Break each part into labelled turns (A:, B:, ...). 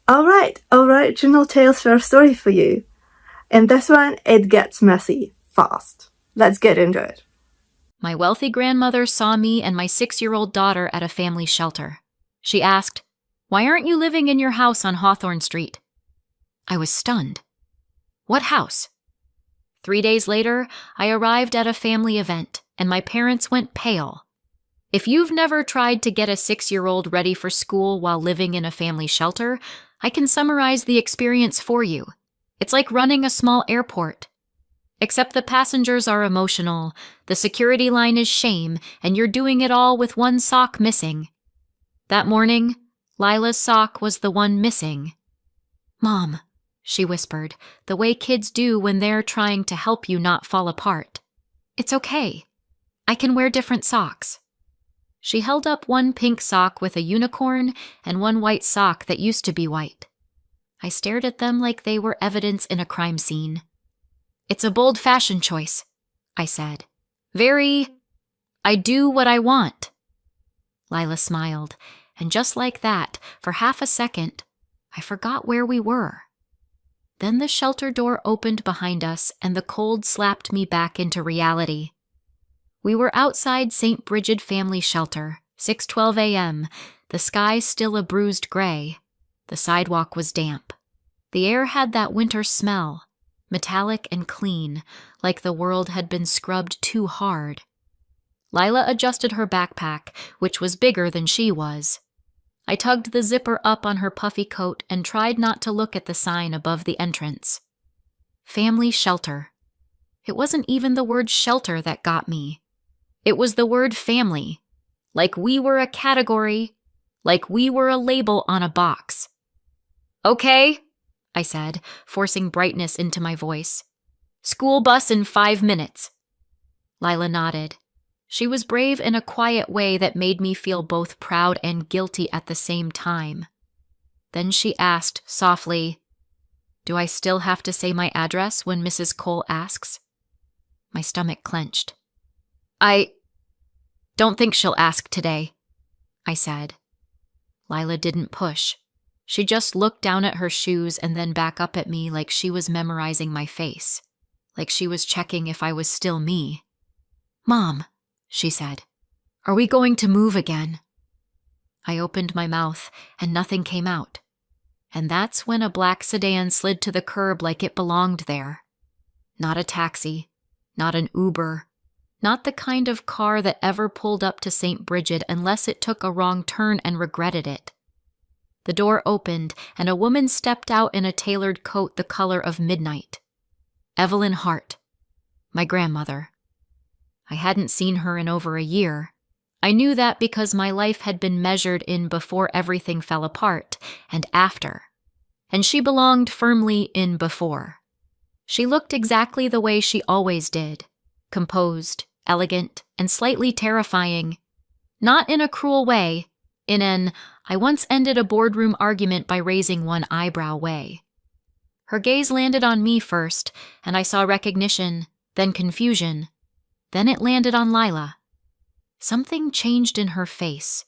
A: Alright, original tales for a story for you. In this one, it gets messy fast. Let's get into it.
B: My wealthy grandmother saw me and my 6-year-old daughter at a family shelter. She asked, "Why aren't you living in your house on Hawthorne Street?" I was stunned. What house? 3 days later, I arrived at a family event, and my parents went pale. If you've never tried to get a 6-year-old ready for school while living in a family shelter, I can summarize the experience for you. It's like running a small airport. Except the passengers are emotional, the security line is shame, and you're doing it all with one sock missing. That morning, Lila's sock was the one missing. "Mom," she whispered, the way kids do when they're trying to help you not fall apart. "It's okay. I can wear different socks." She held up one pink sock with a unicorn and one white sock that used to be white. I stared at them like they were evidence in a crime scene. "It's a bold fashion choice," I said. I do what I want." Lila smiled, and just like that, for half a second, I forgot where we were. Then the shelter door opened behind us, and the cold slapped me back into reality. We were outside St. Bridget Family Shelter, 6:12 a.m., the sky still a bruised gray. The sidewalk was damp. The air had that winter smell, metallic and clean, like the world had been scrubbed too hard. Lila adjusted her backpack, which was bigger than she was. I tugged the zipper up on her puffy coat and tried not to look at the sign above the entrance. Family shelter. It wasn't even the word shelter that got me. It was the word family. Like we were a category, like we were a label on a box. "Okay," I said, forcing brightness into my voice. "School bus in 5 minutes." Lila nodded. She was brave in a quiet way that made me feel both proud and guilty at the same time. Then she asked softly, "Do I still have to say my address when Mrs. Cole asks?" My stomach clenched. "I don't think she'll ask today," I said. Lila didn't push. She just looked down at her shoes and then back up at me like she was memorizing my face, like she was checking if I was still me. "Mom," she said, "are we going to move again?" I opened my mouth and nothing came out. And that's when a black sedan slid to the curb like it belonged there. Not a taxi, not an Uber, not the kind of car that ever pulled up to St. Bridget unless it took a wrong turn and regretted it. The door opened, and a woman stepped out in a tailored coat the color of midnight. Evelyn Hart, my grandmother. I hadn't seen her in over a year. I knew that because my life had been measured in before everything fell apart, and after. And she belonged firmly in before. She looked exactly the way she always did, composed, elegant, and slightly terrifying. Not in a cruel way, in an "I once ended a boardroom argument by raising one eyebrow" way. Her gaze landed on me first, and I saw recognition, then confusion. Then it landed on Lila. Something changed in her face,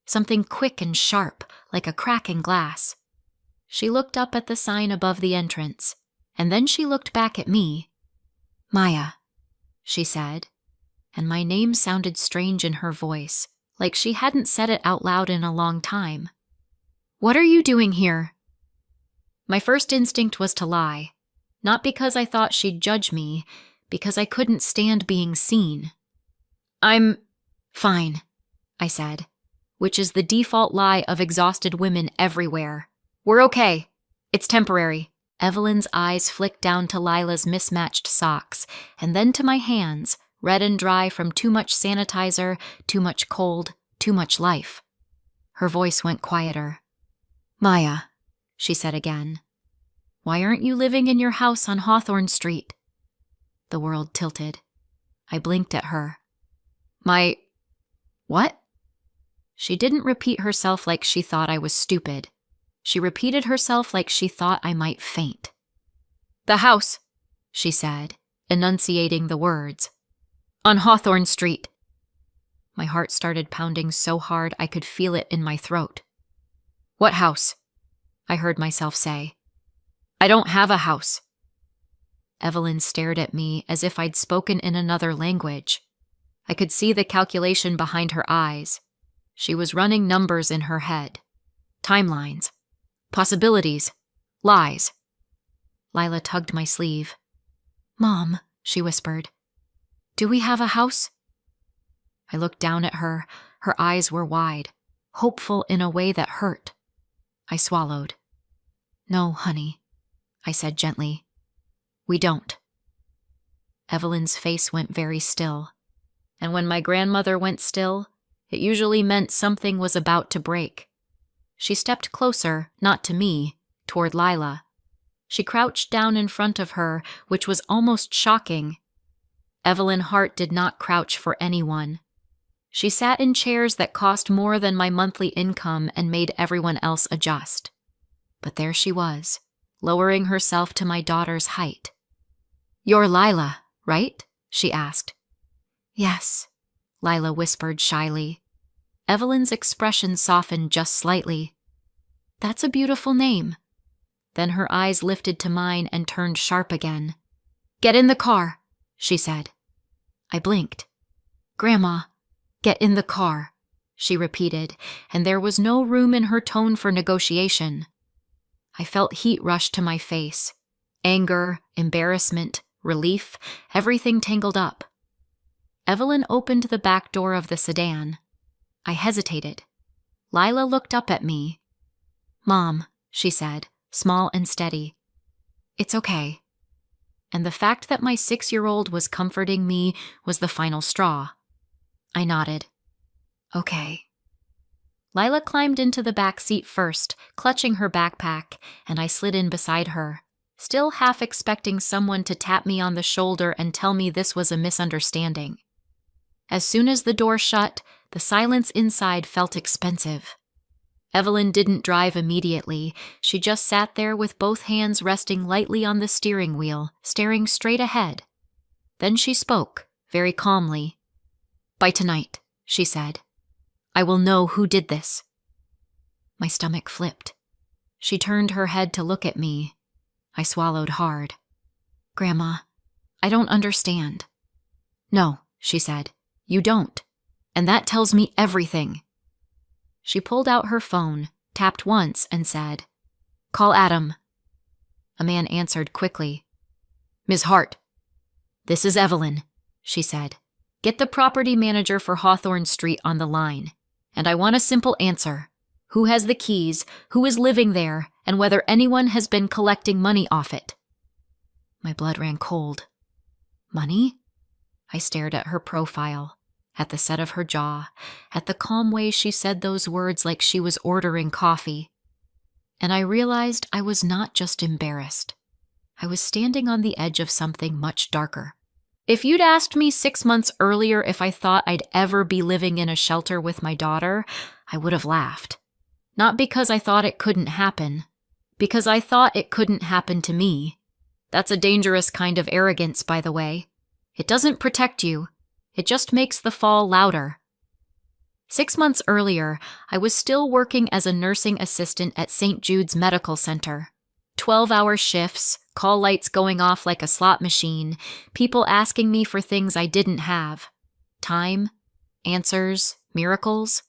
B: something quick and sharp, like a crack in glass. She looked up at the sign above the entrance, and then she looked back at me. "Maya," she said, and my name sounded strange in her voice, like she hadn't said it out loud in a long time. "What are you doing here?" My first instinct was to lie, not because I thought she'd judge me, because I couldn't stand being seen. "I'm fine," I said, which is the default lie of exhausted women everywhere. "We're okay. It's temporary." Evelyn's eyes flicked down to Lila's mismatched socks, and then to my hands, red and dry from too much sanitizer, too much cold, too much life. Her voice went quieter. "Maya," she said again, "why aren't you living in your house on Hawthorne Street?" The world tilted. I blinked at her. "My... what?" She didn't repeat herself like she thought I was stupid. She repeated herself like she thought I might faint. "The house," she said, enunciating the words. "On Hawthorne Street." My heart started pounding so hard I could feel it in my throat. "What house?" I heard myself say. I don't have a house. Evelyn stared at me as if I'd spoken in another language. I could see the calculation behind her eyes. She was running numbers in her head. Timelines. Possibilities. Lies. Lila tugged my sleeve. Mom, she whispered. Do we have a house? I looked down at her. Her eyes were wide, hopeful in a way that hurt. I swallowed. No, honey, I said gently. We don't. Evelyn's face went very still, and when my grandmother went still, it usually meant something was about to break. She stepped closer, not to me, toward Lila. She crouched down in front of her, which was almost shocking. Evelyn Hart did not crouch for anyone. She sat in chairs that cost more than my monthly income and made everyone else adjust. But there she was, lowering herself to my daughter's height. You're Lila, right? She asked. Yes, Lila whispered shyly. Evelyn's expression softened just slightly. That's a beautiful name. Then her eyes lifted to mine and turned sharp again. Get in the car, she said. I blinked. Grandma, get in the car, she repeated, and there was no room in her tone for negotiation. I felt heat rush to my face. Anger, embarrassment, relief, everything tangled up. Evelyn opened the back door of the sedan. I hesitated. Lila looked up at me. Mom, she said, small and steady. It's okay. And the fact that my 6-year-old was comforting me was the final straw. I nodded. Okay. Lila climbed into the back seat first, clutching her backpack, and I slid in beside her, still half expecting someone to tap me on the shoulder and tell me this was a misunderstanding. As soon as the door shut, the silence inside felt expensive. Evelyn didn't drive immediately. She just sat there with both hands resting lightly on the steering wheel, staring straight ahead. Then she spoke, very calmly. By tonight, she said, I will know who did this. My stomach flipped. She turned her head to look at me. I swallowed hard. Grandma, I don't understand. No, she said, you don't. And that tells me everything. She pulled out her phone, tapped once, and said, Call Adam. A man answered quickly. Ms. Hart. This is Evelyn, she said. Get the property manager for Hawthorne Street on the line. And I want a simple answer. Who has the keys, who is living there, and whether anyone has been collecting money off it. My blood ran cold. Money? I stared at her profile, at the set of her jaw, at the calm way she said those words like she was ordering coffee. And I realized I was not just embarrassed. I was standing on the edge of something much darker. If you'd asked me 6 months earlier if I thought I'd ever be living in a shelter with my daughter, I would have laughed. Not because I thought it couldn't happen, because I thought it couldn't happen to me. That's a dangerous kind of arrogance, by the way. It doesn't protect you. It just makes the fall louder. 6 months earlier, I was still working as a nursing assistant at St. Jude's Medical Center. 12-hour shifts, call lights going off like a slot machine, people asking me for things I didn't have. Time, answers, miracles.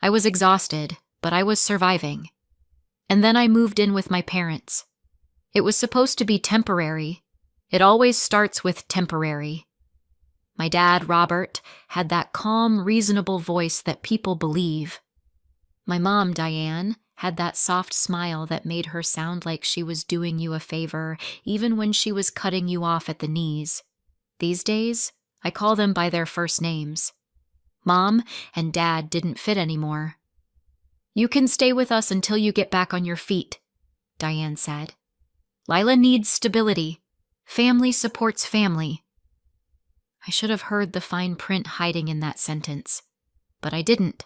B: I was exhausted, but I was surviving. And then I moved in with my parents. It was supposed to be temporary. It always starts with temporary. My dad, Robert, had that calm, reasonable voice that people believe. My mom, Diane, had that soft smile that made her sound like she was doing you a favor, even when she was cutting you off at the knees. These days, I call them by their first names. Mom and Dad didn't fit anymore. You can stay with us until you get back on your feet, Diane said. Lila needs stability. Family supports family. I should have heard the fine print hiding in that sentence, but I didn't.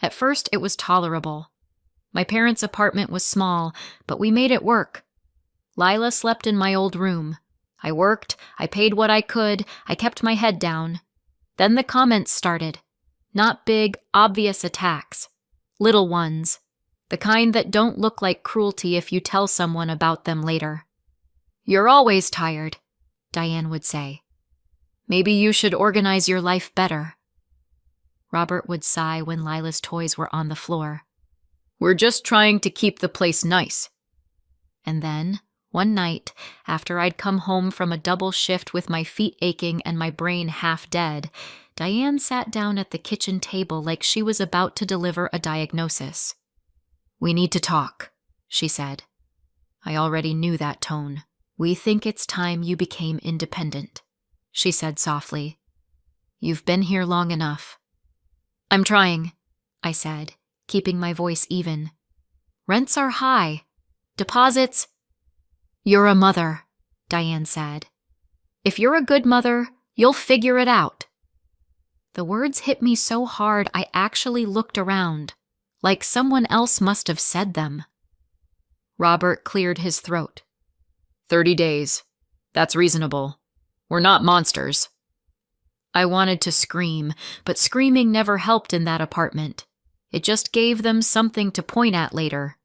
B: At first, it was tolerable. My parents' apartment was small, but we made it work. Lila slept in my old room. I worked, I paid what I could, I kept my head down. Then the comments started. Not big, obvious attacks. Little ones. The kind that don't look like cruelty if you tell someone about them later. "You're always tired," Diane would say. "Maybe you should organize your life better." Robert would sigh when Lila's toys were on the floor. "We're just trying to keep the place nice." And then, one night, after I'd come home from a double shift with my feet aching and my brain half dead, Diane sat down at the kitchen table like she was about to deliver a diagnosis. "We need to talk," she said. I already knew that tone. "We think it's time you became independent," she said softly. "You've been here long enough." "I'm trying," I said, keeping my voice even. "Rents are high. Deposits—" "You're a mother," Diane said. "If you're a good mother, you'll figure it out." The words hit me so hard I actually looked around, like someone else must have said them. Robert cleared his throat. 30 days. That's reasonable. We're not monsters." I wanted to scream, but screaming never helped in that apartment. It just gave them something to point at later.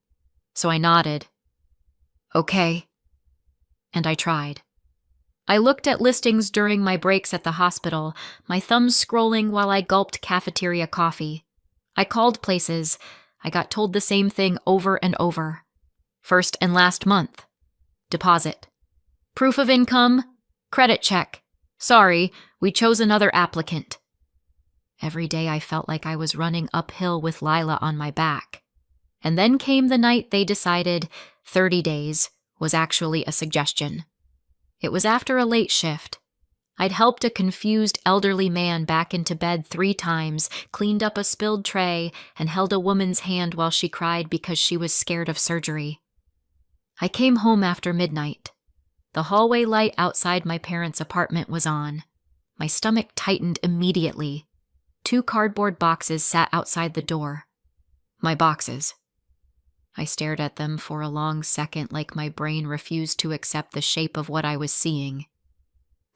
B: So I nodded. "Okay." And I tried. I looked at listings during my breaks at the hospital, my thumbs scrolling while I gulped cafeteria coffee. I called places. I got told the same thing over and over. First and last month. Deposit. Proof of income. Credit check. Sorry, we chose another applicant. Every day I felt like I was running uphill with Lila on my back. And then came the night they decided 30 days was actually a suggestion. It was after a late shift. I'd helped a confused elderly man back into bed 3 times, cleaned up a spilled tray, and held a woman's hand while she cried because she was scared of surgery. I came home after midnight. The hallway light outside my parents' apartment was on. My stomach tightened immediately. 2 cardboard boxes sat outside the door. My boxes. I stared at them for a long second like my brain refused to accept the shape of what I was seeing.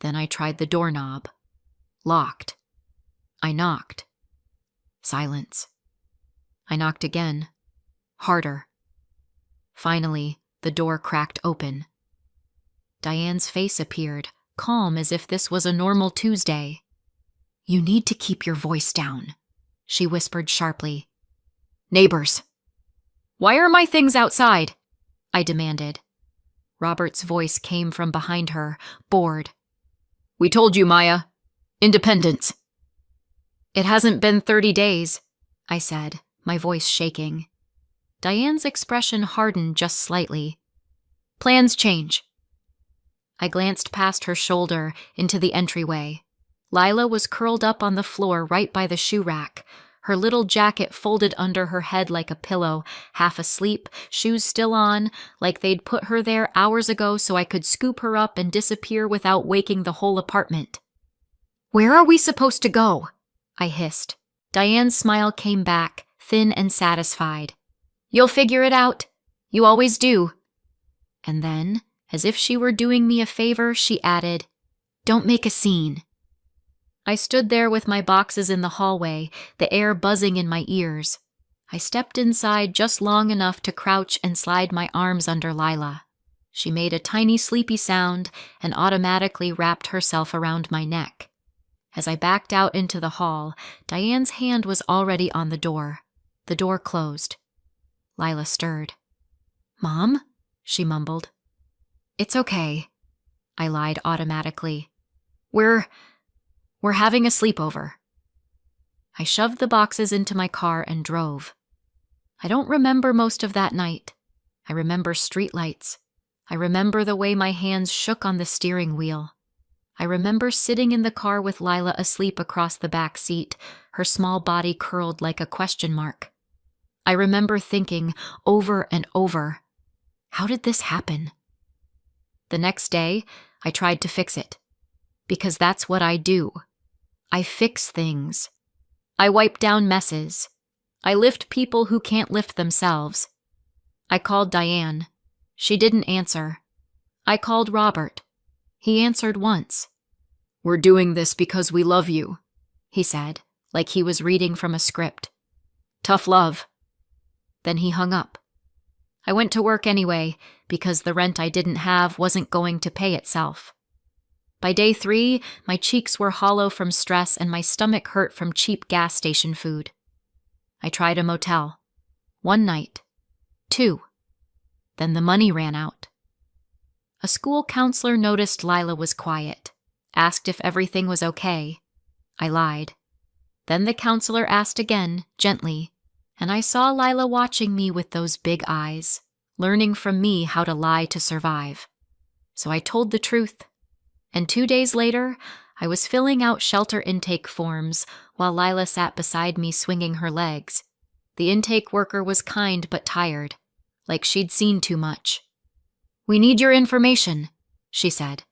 B: Then I tried the doorknob. Locked. I knocked. Silence. I knocked again. Harder. Finally, the door cracked open. Diane's face appeared, calm as if this was a normal Tuesday. "You need to keep your voice down," she whispered sharply. "Neighbors." "Why are my things outside?" I demanded. Robert's voice came from behind her, bored. "We told you, Maya. Independence." "It hasn't been 30 days, I said, my voice shaking. Diane's expression hardened just slightly. "Plans change." I glanced past her shoulder into the entryway. Lila was curled up on the floor right by the shoe rack, her little jacket folded under her head like a pillow, half asleep, shoes still on, like they'd put her there hours ago so I could scoop her up and disappear without waking the whole apartment. "Where are we supposed to go?" I hissed. Diane's smile came back, thin and satisfied. "You'll figure it out. You always do." And then, as if she were doing me a favor, she added, "Don't make a scene." I stood there with my boxes in the hallway, the air buzzing in my ears. I stepped inside just long enough to crouch and slide my arms under Lila. She made a tiny sleepy sound and automatically wrapped herself around my neck. As I backed out into the hall, Diane's hand was already on the door. The door closed. Lila stirred. "Mom?" she mumbled. "It's okay," I lied automatically. We're having a sleepover." I shoved the boxes into my car and drove. I don't remember most of that night. I remember streetlights. I remember the way my hands shook on the steering wheel. I remember sitting in the car with Lila asleep across the back seat, her small body curled like a question mark. I remember thinking over and over, how did this happen? The next day, I tried to fix it. Because that's what I do. I fix things. I wipe down messes. I lift people who can't lift themselves. I called Diane. She didn't answer. I called Robert. He answered once. "We're doing this because we love you," he said, like he was reading from a script. "Tough love." Then he hung up. I went to work anyway, because the rent I didn't have wasn't going to pay itself. By day 3, my cheeks were hollow from stress and my stomach hurt from cheap gas station food. I tried a motel. 1 night. 2. Then the money ran out. A school counselor noticed Lila was quiet, asked if everything was okay. I lied. Then the counselor asked again, gently, and I saw Lila watching me with those big eyes, learning from me how to lie to survive. So I told the truth. And 2 days later, I was filling out shelter intake forms while Lila sat beside me swinging her legs. The intake worker was kind but tired, like she'd seen too much. "We need your information," she said.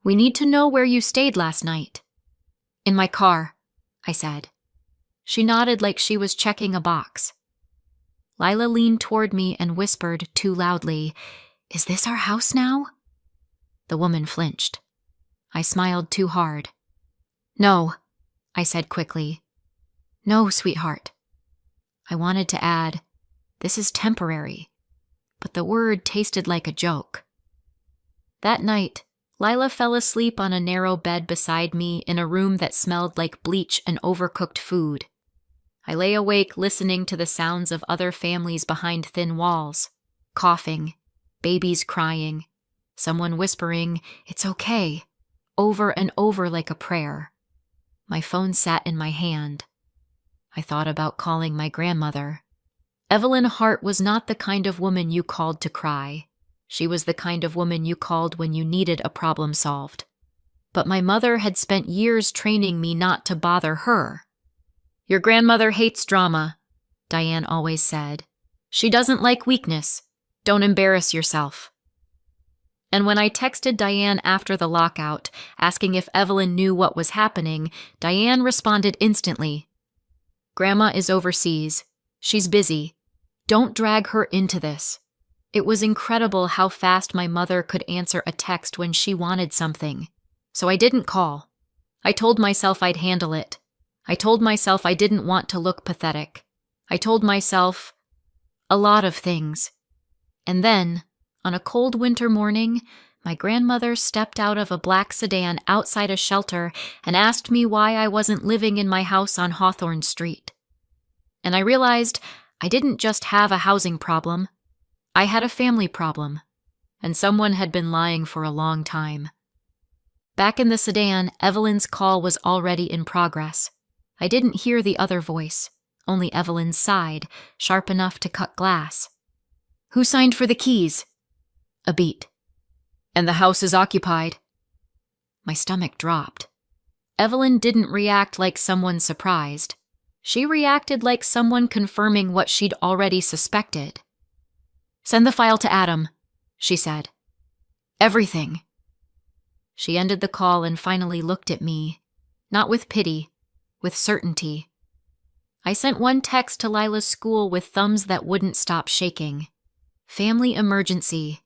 B: "We need to know where you stayed last night." "In my car," I said. She nodded like she was checking a box. Lila leaned toward me and whispered too loudly, "Is this our house now?" The woman flinched. I smiled too hard. "No," I said quickly. "No, sweetheart." I wanted to add, "This is temporary," but the word tasted like a joke. That night, Lila fell asleep on a narrow bed beside me in a room that smelled like bleach and overcooked food. I lay awake listening to the sounds of other families behind thin walls, coughing, babies crying, someone whispering, "It's okay," over and over like a prayer. My phone sat in my hand. I thought about calling my grandmother. Evelyn Hart was not the kind of woman you called to cry. She was the kind of woman you called when you needed a problem solved. But my mother had spent years training me not to bother her. "Your grandmother hates drama," Diane always said. "She doesn't like weakness. Don't embarrass yourself." And when I texted Diane after the lockout, asking if Evelyn knew what was happening, Diane responded instantly. "Grandma is overseas. She's busy. Don't drag her into this." It was incredible how fast my mother could answer a text when she wanted something. So I didn't call. I told myself I'd handle it. I told myself I didn't want to look pathetic. I told myself a lot of things. And then, on a cold winter morning, my grandmother stepped out of a black sedan outside a shelter and asked me why I wasn't living in my house on Hawthorne Street. And I realized I didn't just have a housing problem. I had a family problem, and someone had been lying for a long time. Back in the sedan, Evelyn's call was already in progress. I didn't hear the other voice, only Evelyn's side, sharp enough to cut glass. "Who signed for the keys?" A beat. "And the house is occupied." My stomach dropped. Evelyn didn't react like someone surprised. She reacted like someone confirming what she'd already suspected. "Send the file to Adam," she said. "Everything." She ended the call and finally looked at me, not with pity, with certainty. I sent one text to Lila's school with thumbs that wouldn't stop shaking. "Family emergency.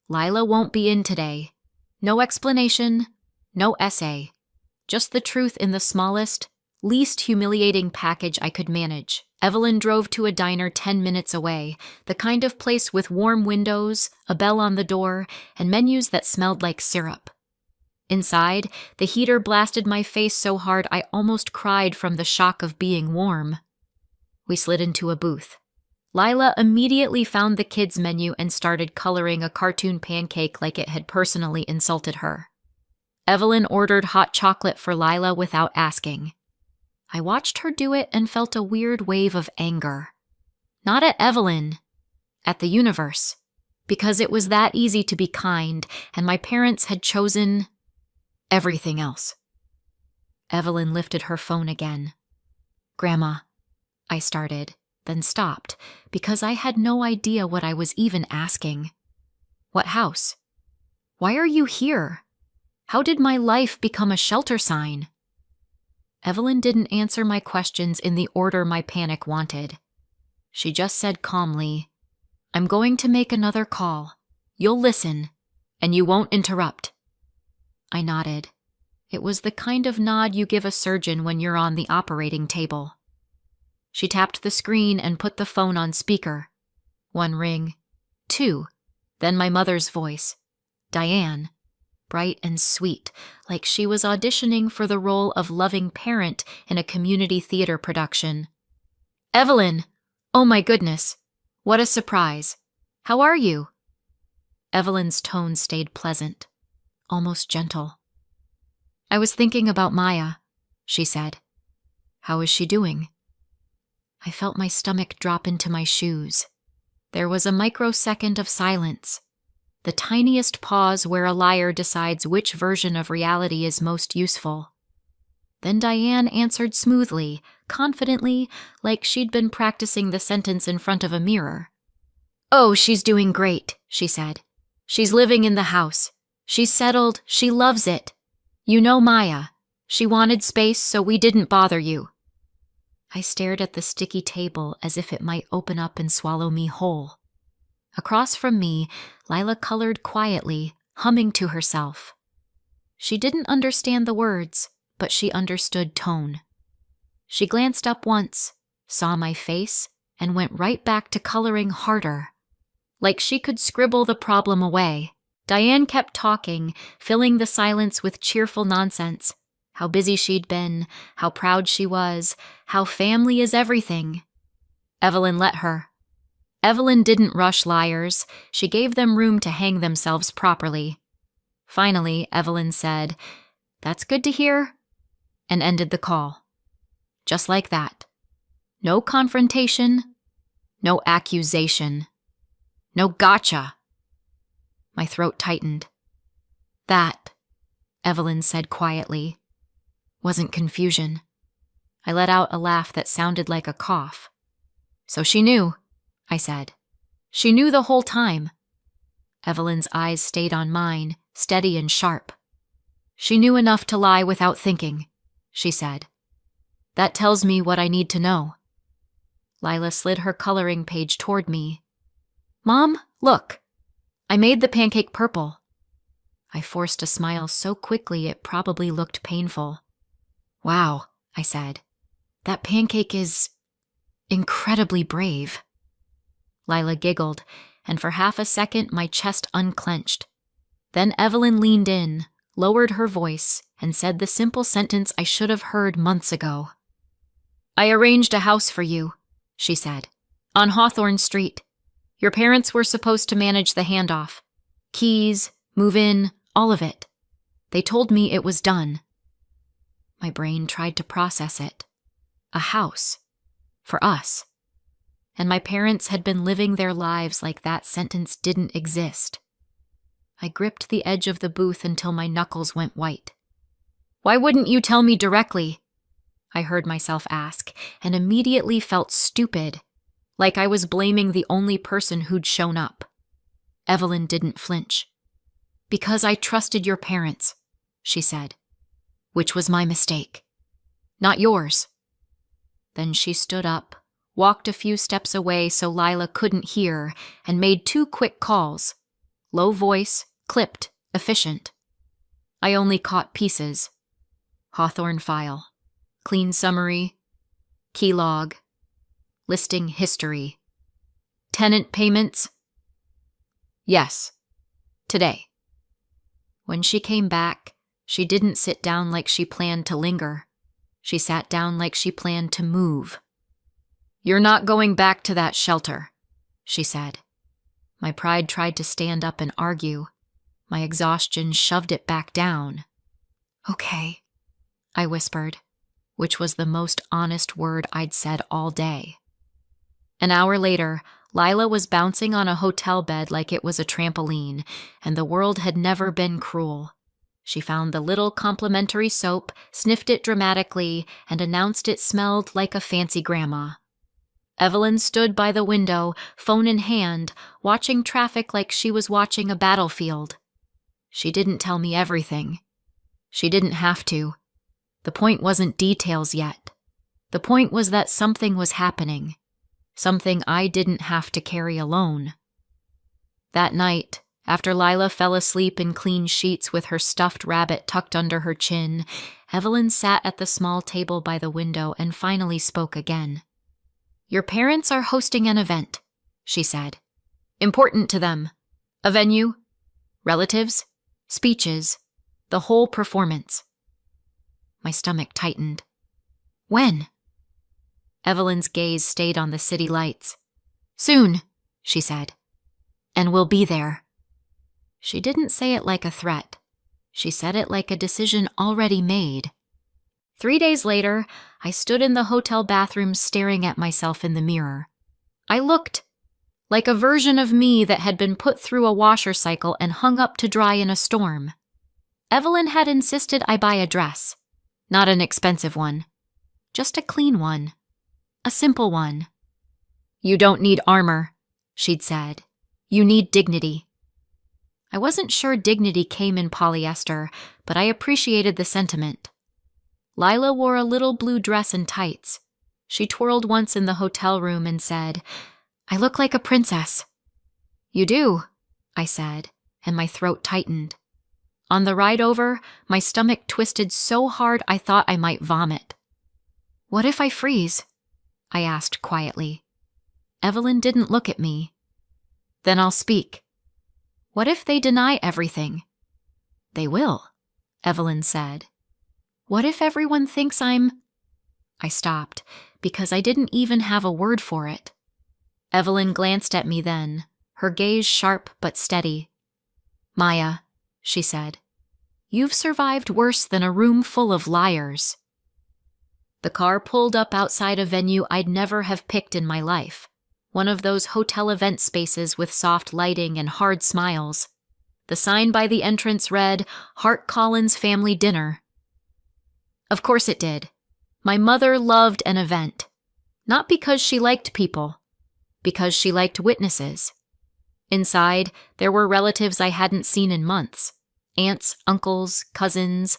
B: Lila won't be in today. No explanation, no essay. Just the truth in the smallest, least humiliating package I could manage." Evelyn drove to a diner 10 minutes away, the kind of place with warm windows, a bell on the door, and menus that smelled like syrup. Inside, the heater blasted my face so hard I almost cried from the shock of being warm. We slid into a booth. Lila immediately found the kids' menu and started coloring a cartoon pancake like it had personally insulted her. Evelyn ordered hot chocolate for Lila without asking. I watched her do it and felt a weird wave of anger. Not at Evelyn, at the universe, because it was that easy to be kind, and my parents had chosen everything else. Evelyn lifted her phone again. "Grandma," I started, then stopped, because I had no idea what I was even asking. "What house? Why are you here? How did my life become a shelter sign?" Evelyn didn't answer my questions in the order my panic wanted. She just said calmly, "I'm going to make another call. You'll listen, and you won't interrupt." I nodded. It was the kind of nod you give a surgeon when you're on the operating table. She tapped the screen and put the phone on speaker. 1 ring. 2. Then my mother's voice. Diane. Bright and sweet, like she was auditioning for the role of loving parent in a community theater production. Evelyn! Oh my goodness! What a surprise! How are you? Evelyn's tone stayed pleasant, almost gentle. I was thinking about Maya, she said. How is she doing? I felt my stomach drop into my shoes. There was a microsecond of silence, the tiniest pause where a liar decides which version of reality is most useful. Then Diane answered smoothly, confidently, like she'd been practicing the sentence in front of a mirror. Oh, she's doing great, she said. She's living in the house. She's settled. She loves it. You know Maya. She wanted space, so we didn't bother you. I stared at the sticky table as if it might open up and swallow me whole. Across from me, Lila colored quietly, humming to herself. She didn't understand the words, but she understood tone. She glanced up once, saw my face, and went right back to coloring harder. Like she could scribble the problem away. Diane kept talking, filling the silence with cheerful nonsense. How busy she'd been, how proud she was, how family is everything. Evelyn let her. Evelyn didn't rush liars. She gave them room to hang themselves properly. Finally, Evelyn said, "That's good to hear," and ended the call. Just like that. No confrontation, no accusation, no gotcha. My throat tightened. That, Evelyn said quietly, wasn't confusion. I let out a laugh that sounded like a cough. So she knew, I said. She knew the whole time. Evelyn's eyes stayed on mine, steady and sharp. She knew enough to lie without thinking, she said. That tells me what I need to know. Lila slid her coloring page toward me. Mom, look. I made the pancake purple. I forced a smile so quickly it probably looked painful. Wow, I said. That pancake is incredibly brave. Lila giggled, and for half a second my chest unclenched. Then Evelyn leaned in, lowered her voice, and said the simple sentence I should have heard months ago. I arranged a house for you, she said, on Hawthorne Street. Your parents were supposed to manage the handoff. Keys, move in, all of it. They told me it was done. My brain tried to process it. A house. For us. And my parents had been living their lives like that sentence didn't exist. I gripped the edge of the booth until my knuckles went white. Why wouldn't you tell me directly? I heard myself ask, and immediately felt stupid, like I was blaming the only person who'd shown up. Evelyn didn't flinch. Because I trusted your parents, she said, which was my mistake. Not yours. Then she stood up, walked a few steps away so Lila couldn't hear, and made 2 quick calls. Low voice, clipped, efficient. I only caught pieces. Hawthorne file. Clean summary. Key log. Listing history. Tenant payments? Yes. Today. When she came back, she didn't sit down like she planned to linger. She sat down like she planned to move. You're not going back to that shelter, she said. My pride tried to stand up and argue. My exhaustion shoved it back down. Okay, I whispered, which was the most honest word I'd said all day. An hour later, Lila was bouncing on a hotel bed like it was a trampoline, and the world had never been cruel. She found the little complimentary soap, sniffed it dramatically, and announced it smelled like a fancy grandma. Evelyn stood by the window, phone in hand, watching traffic like she was watching a battlefield. She didn't tell me everything. She didn't have to. The point wasn't details yet. The point was that something was happening. Something I didn't have to carry alone. That night, after Lila fell asleep in clean sheets with her stuffed rabbit tucked under her chin, Evelyn sat at the small table by the window and finally spoke again. Your parents are hosting an event, she said. Important to them. A venue, relatives, speeches, the whole performance. My stomach tightened. When? Evelyn's gaze stayed on the city lights. Soon, she said. And we'll be there. She didn't say it like a threat. She said it like a decision already made. 3 days later, I stood in the hotel bathroom staring at myself in the mirror. I looked like a version of me that had been put through a washer cycle and hung up to dry in a storm. Evelyn had insisted I buy a dress. Not an expensive one. Just a clean one. A simple one. You don't need armor, she'd said. You need dignity. I wasn't sure dignity came in polyester, but I appreciated the sentiment. Lila wore a little blue dress and tights. She twirled once in the hotel room and said, I look like a princess. You do, I said, and my throat tightened. On the ride over, my stomach twisted so hard I thought I might vomit. What if I freeze? I asked quietly. Evelyn didn't look at me. Then I'll speak. What if they deny everything? They will, Evelyn said. What if everyone thinks I'm... I stopped, because I didn't even have a word for it. Evelyn glanced at me then, her gaze sharp but steady. Maya, she said, you've survived worse than a room full of liars. The car pulled up outside a venue I'd never have picked in my life. One of those hotel event spaces with soft lighting and hard smiles. The sign by the entrance read, Hart Collins Family Dinner. Of course it did. My mother loved an event. Not because she liked people, because she liked witnesses. Inside, there were relatives I hadn't seen in months. Aunts, uncles, cousins,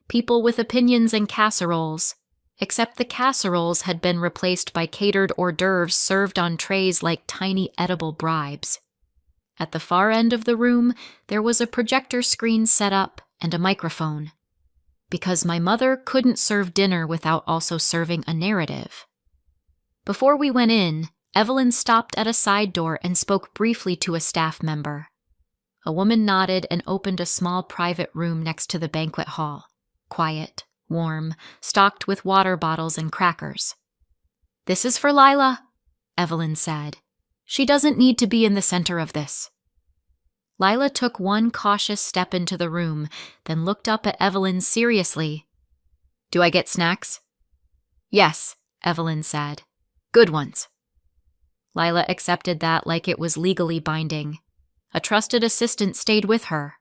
B: people with opinions and casseroles. Except the casseroles had been replaced by catered hors d'oeuvres served on trays like tiny edible bribes. At the far end of the room, there was a projector screen set up and a microphone. Because my mother couldn't serve dinner without also serving a narrative. Before we went in, Evelyn stopped at a side door and spoke briefly to a staff member. A woman nodded and opened a small private room next to the banquet hall. Quiet, warm, stocked with water bottles and crackers. This is for Lila, Evelyn said. She doesn't need to be in the center of this. Lila took one cautious step into the room, then looked up at Evelyn seriously. Do I get snacks? Yes, Evelyn said. Good ones. Lila accepted that like it was legally binding. A trusted assistant stayed with her.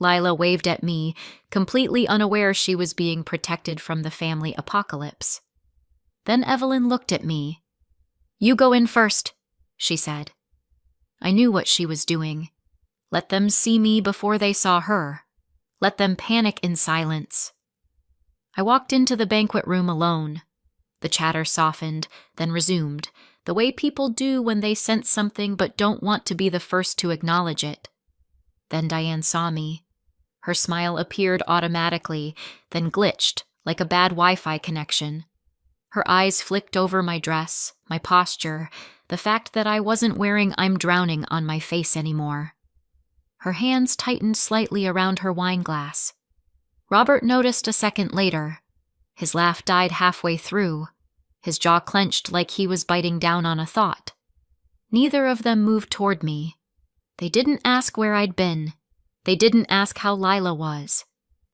B: Lila waved at me, completely unaware she was being protected from the family apocalypse. Then Evelyn looked at me. You go in first, she said. I knew what she was doing. Let them see me before they saw her. Let them panic in silence. I walked into the banquet room alone. The chatter softened, then resumed, the way people do when they sense something but don't want to be the first to acknowledge it. Then Diane saw me. Her smile appeared automatically, then glitched, like a bad Wi-Fi connection. Her eyes flicked over my dress, my posture, the fact that I wasn't wearing I'm drowning on my face anymore. Her hands tightened slightly around her wine glass. Robert noticed a second later. His laugh died halfway through. His jaw clenched like he was biting down on a thought. Neither of them moved toward me. They didn't ask where I'd been. They didn't ask how Lila was.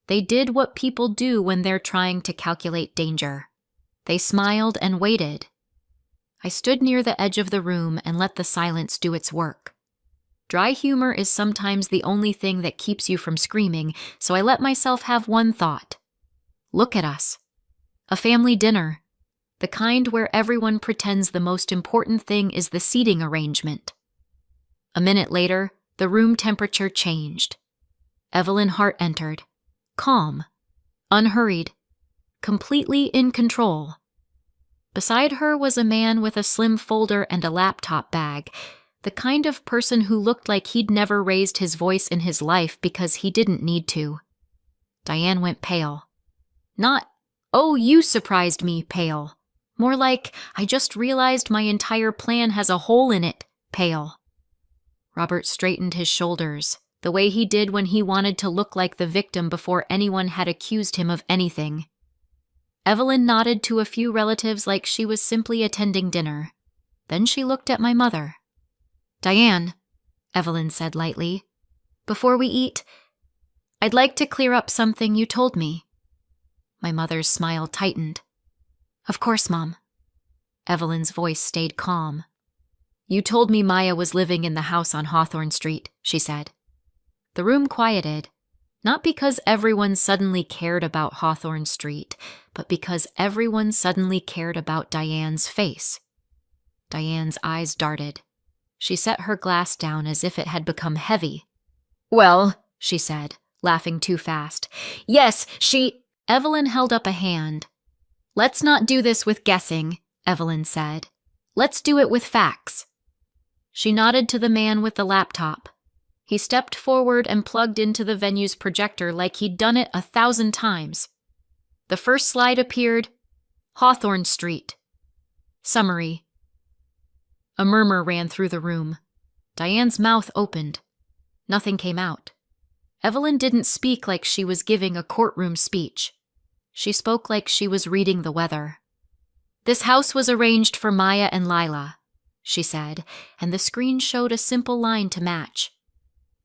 B: They did what people do when they're trying to calculate danger. They smiled and waited. I stood near the edge of the room and let the silence do its work. Dry humor is sometimes the only thing that keeps you from screaming, so I let myself have one thought. Look at us. A family dinner. The kind where everyone pretends the most important thing is the seating arrangement. A minute later, the room temperature changed. Evelyn Hart entered, calm, unhurried, completely in control. Beside her was a man with a slim folder and a laptop bag, the kind of person who looked like he'd never raised his voice in his life because he didn't need to. Diane went pale. Not, oh, you surprised me, pale. More like, I just realized my entire plan has a hole in it, pale. Robert straightened his shoulders, the way he did when he wanted to look like the victim before anyone had accused him of anything. Evelyn nodded to a few relatives like she was simply attending dinner. Then she looked at my mother. "Diane," Evelyn said lightly, "before we eat, I'd like to clear up something you told me." My mother's smile tightened. "Of course, Mom." Evelyn's voice stayed calm. "You told me Maya was living in the house on Hawthorne Street," she said. The room quieted, not because everyone suddenly cared about Hawthorne Street, but because everyone suddenly cared about Diane's face. Diane's eyes darted. She set her glass down as if it had become heavy. "Well," she said, laughing too fast. "Yes, she—" Evelyn held up a hand. "Let's not do this with guessing," Evelyn said. "Let's do it with facts." She nodded to the man with the laptop. He stepped forward and plugged into the venue's projector like he'd done it 1,000 times. The first slide appeared, Hawthorne Street. Summary. A murmur ran through the room. Diane's mouth opened. Nothing came out. Evelyn didn't speak like she was giving a courtroom speech. She spoke like she was reading the weather. "This house was arranged for Maya and Lila," she said, and the screen showed a simple line to match.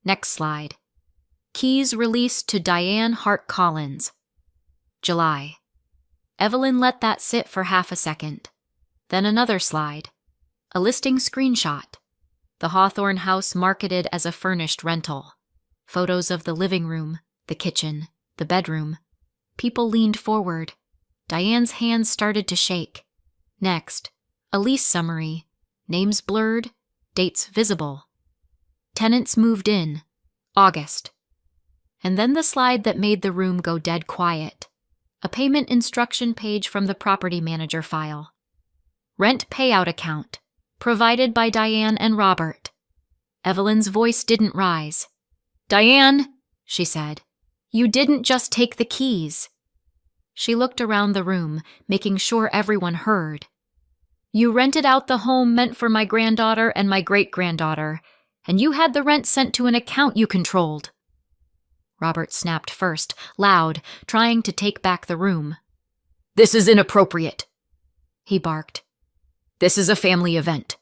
B: Next slide. "Keys released to Diane Hart Collins. July." Evelyn let that sit for half a second. Then another slide. A listing screenshot. The Hawthorne house marketed as a furnished rental. Photos of the living room, the kitchen, the bedroom. People leaned forward. Diane's hands started to shake. Next, a lease summary. Names blurred, dates visible. Tenants moved in, August. And then the slide that made the room go dead quiet. A payment instruction page from the property manager file. Rent payout account, provided by Diane and Robert. Evelyn's voice didn't rise. "Diane," she said, "you didn't just take the keys." She looked around the room, making sure everyone heard. "You rented out the home meant for my granddaughter and my great-granddaughter, and you had the rent sent to an account you controlled." Robert snapped first, loud, trying to take back the room. "This is inappropriate," he barked. "This is a family event."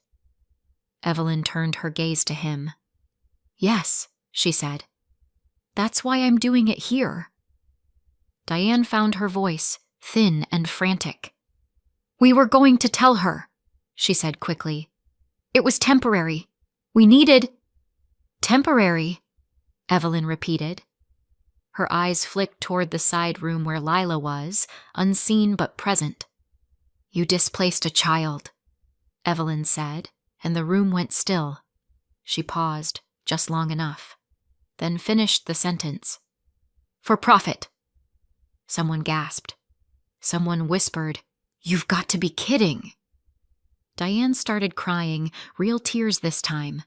B: Evelyn turned her gaze to him. "Yes," she said. "That's why I'm doing it here." Diane found her voice, thin and frantic. "We were going to tell her," she said quickly. "It was temporary. We needed—" "Temporary," Evelyn repeated. Her eyes flicked toward the side room where Lila was, unseen but present. "You displaced a child," Evelyn said, and the room went still. She paused, just long enough, then finished the sentence. "For profit." Someone gasped. Someone whispered, "You've got to be kidding." Diane started crying, real tears this time.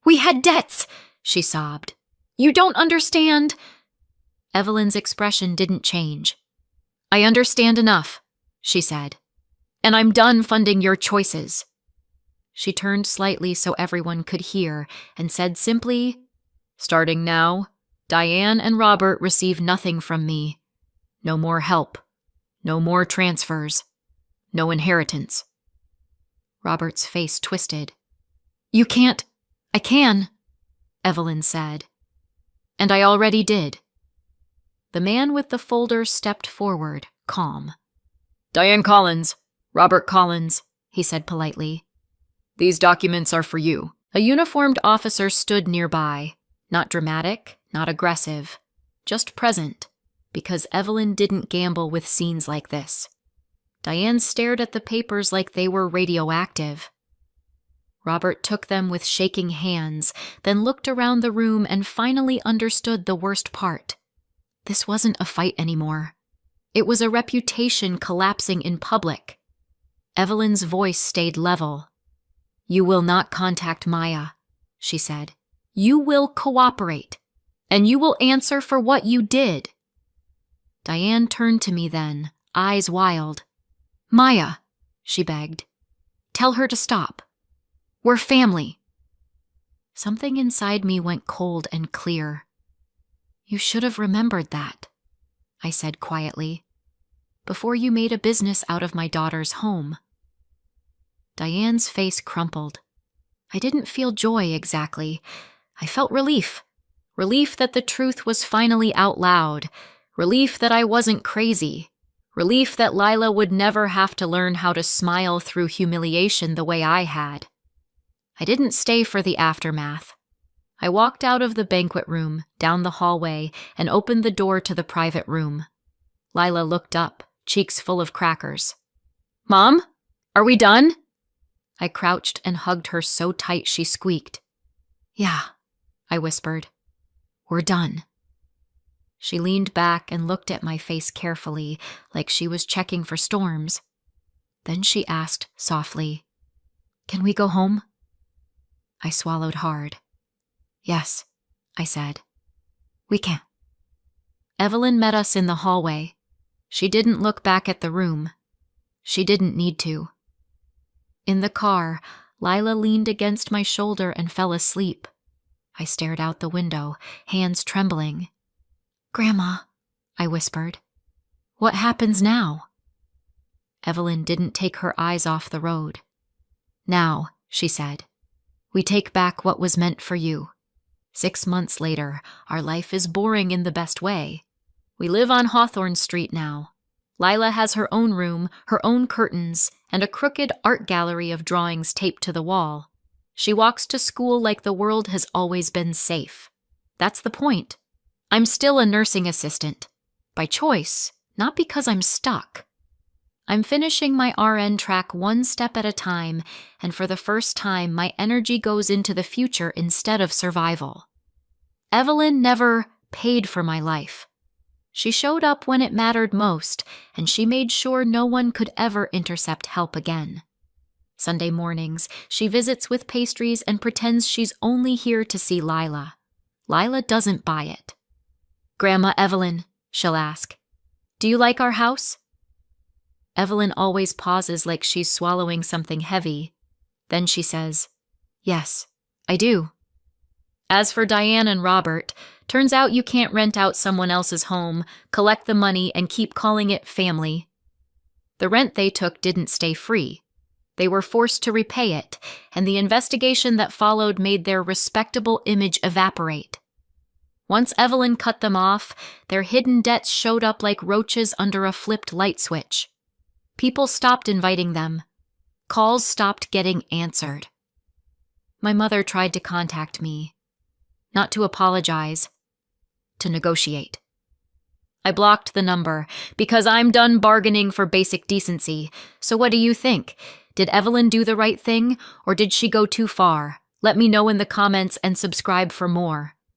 B: "We had debts," she sobbed. "You don't understand." Evelyn's expression didn't change. "I understand enough," she said. "And I'm done funding your choices." She turned slightly so everyone could hear and said simply, "Starting now, Diane and Robert receive nothing from me. No more help. No more transfers. No inheritance." Robert's face twisted. "You can't—" "I can," Evelyn said. "And I already did." The man with the folder stepped forward, calm. "Diane Collins, Robert Collins," he said politely. "These documents are for you." A uniformed officer stood nearby, not dramatic, not aggressive, just present, because Evelyn didn't gamble with scenes like this. Diane stared at the papers like they were radioactive. Robert took them with shaking hands, then looked around the room and finally understood the worst part. This wasn't a fight anymore. It was a reputation collapsing in public. Evelyn's voice stayed level. "You will not contact Maya," she said. "You will cooperate, and you will answer for what you did." Diane turned to me then, eyes wild. "Maya," she begged. "Tell her to stop. We're family." Something inside me went cold and clear. "You should have remembered that," I said quietly, "before you made a business out of my daughter's home." Diane's face crumpled. I didn't feel joy exactly. I felt relief. Relief that the truth was finally out loud. Relief that I wasn't crazy. Relief that Lila would never have to learn how to smile through humiliation the way I had. I didn't stay for the aftermath. I walked out of the banquet room, down the hallway, and opened the door to the private room. Lila looked up, cheeks full of crackers. "Mom, are we done?" I crouched and hugged her so tight she squeaked. "Yeah," I whispered. "We're done." She leaned back and looked at my face carefully, like she was checking for storms. Then she asked softly, "Can we go home?" I swallowed hard. "Yes," I said. "We can." Evelyn met us in the hallway. She didn't look back at the room. She didn't need to. In the car, Lila leaned against my shoulder and fell asleep. I stared out the window, hands trembling. "Grandma," I whispered, "what happens now?" Evelyn didn't take her eyes off the road. "Now," she said, "we take back what was meant for you. 6 months later, our life is boring in the best way. We live on Hawthorne Street now. Lila has her own room, her own curtains, and a crooked art gallery of drawings taped to the wall. She walks to school like the world has always been safe. That's the point. I'm still a nursing assistant. By choice, not because I'm stuck. I'm finishing my RN track one step at a time, and for the first time, my energy goes into the future instead of survival. Evelyn never paid for my life. She showed up when it mattered most, and she made sure no one could ever intercept help again. Sunday mornings, she visits with pastries and pretends she's only here to see Lila. Lila doesn't buy it. "Grandma Evelyn," she'll ask, "do you like our house?" Evelyn always pauses like she's swallowing something heavy. Then she says, "Yes, I do." As for Diane and Robert, turns out you can't rent out someone else's home, collect the money, and keep calling it family. The rent they took didn't stay free. They were forced to repay it, and the investigation that followed made their respectable image evaporate. Once Evelyn cut them off, their hidden debts showed up like roaches under a flipped light switch. People stopped inviting them. Calls stopped getting answered. My mother tried to contact me. Not to apologize, to negotiate. I blocked the number, because I'm done bargaining for basic decency. So what do you think? Did Evelyn do the right thing, or did she go too far? Let me know in the comments and subscribe for more.